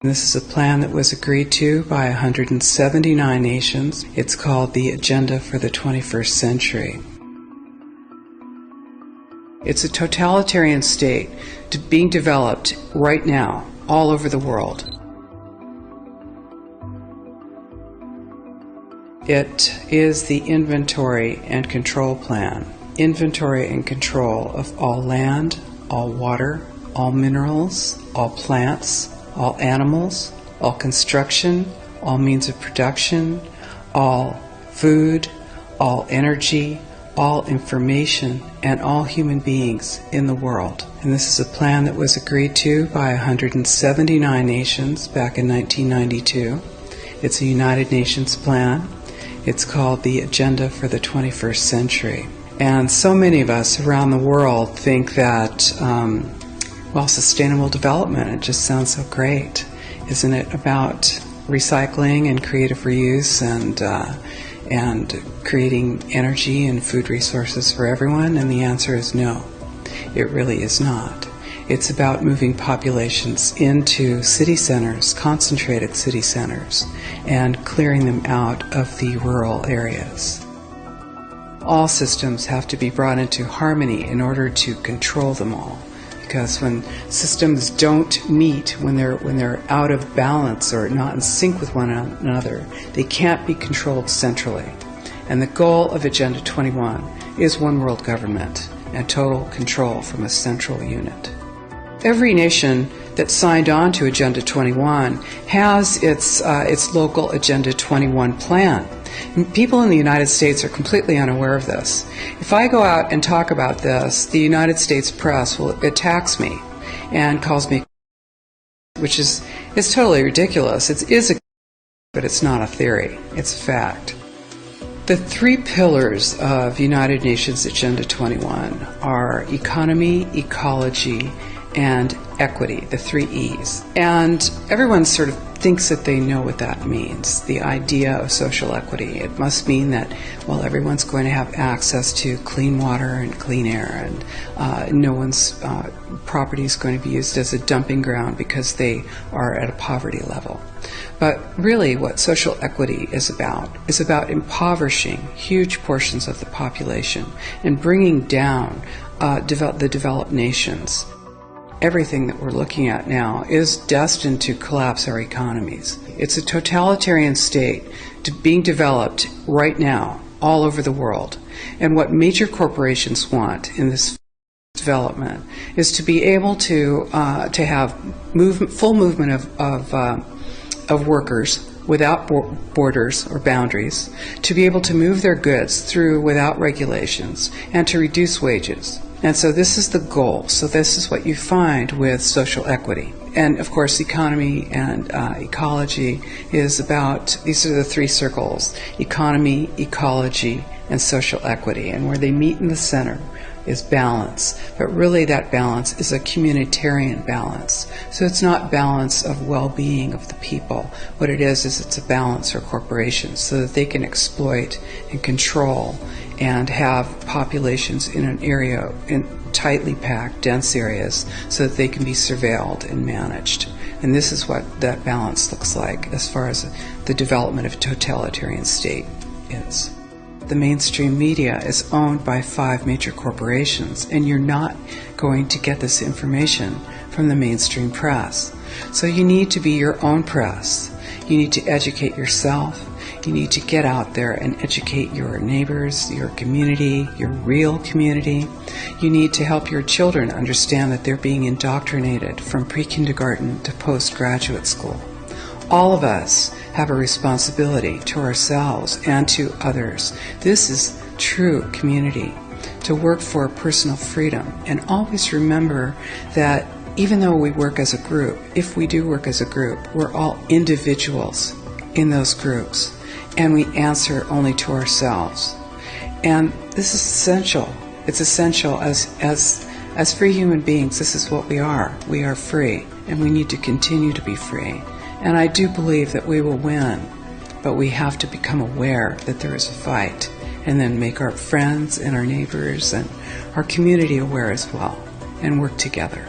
This is a plan that was agreed to by 179 nations. It's called the Agenda for the 21st Century. It's a totalitarian state being developed right now all over the world. It is the inventory and control plan. Inventory and control of all land, all water, all minerals, all plants, all animals, all construction, all means of production, all food, all energy, all information, and all human beings in the world. And this is a plan that was agreed to by 179 nations back in 1992. It's a United Nations plan. It's called the Agenda for the 21st Century. And so many of us around the world think that sustainable development, it just sounds so great. Isn't it about recycling and creative reuse and creating energy and food resources for everyone? And the answer is no, it really is not. It's about moving populations into city centers, concentrated city centers, and clearing them out of the rural areas. All systems have to be brought into harmony in order to control them all. Because when systems don't meet, when they're out of balance or not in sync with one another, they can't be controlled centrally. And the goal of Agenda 21 is one world government and total control from a central unit. Every nation that signed on to Agenda 21 has its local Agenda 21 plan. And people in the United States are completely unaware of this. If I go out and talk about this, the United States press attacks me and calls me, which is totally ridiculous. It is but it's not a theory. It's a fact. The three pillars of United Nations Agenda 21 are economy, ecology, and equity, the three E's. And everyone sort of thinks that they know what that means, the idea of social equity. It must mean that, everyone's going to have access to clean water and clean air, and no one's property is going to be used as a dumping ground because they are at a poverty level. But really what social equity is about impoverishing huge portions of the population and bringing down the developed nations. Everything that we're looking at now is destined to collapse our economies. It's a totalitarian state being developed right now all over the world. And what major corporations want in this development is to be able to have full movement of workers without borders or boundaries, to be able to move their goods through without regulations, and to reduce wages. And so this is the goal. So this is what you find with social equity. And of course, economy and ecology is about, these are the three circles: economy, ecology, and social equity. And where they meet in the center is balance. But really that balance is a communitarian balance. So it's not balance of well-being of the people. What it is it's a balance for corporations so that they can exploit and control and have populations in an area, in tightly packed, dense areas, so that they can be surveilled and managed. And this is what that balance looks like as far as the development of a totalitarian state is. The mainstream media is owned by 5 major corporations, and you're not going to get this information from the mainstream press. So you need to be your own press. You need to educate yourself. You need to get out there and educate your neighbors, your community, your real community. You need to help your children understand that they're being indoctrinated from pre-kindergarten to postgraduate school. All of us have a responsibility to ourselves and to others. This is true community, to work for personal freedom. And always remember that even though we work as a group, if we do work as a group, we're all individuals in those groups. And we answer only to ourselves. And this is essential. It's essential as free human beings. This is what we are. We are free, and we need to continue to be free. And I do believe that we will win, but we have to become aware that there is a fight, and then make our friends and our neighbors and our community aware as well, and work together.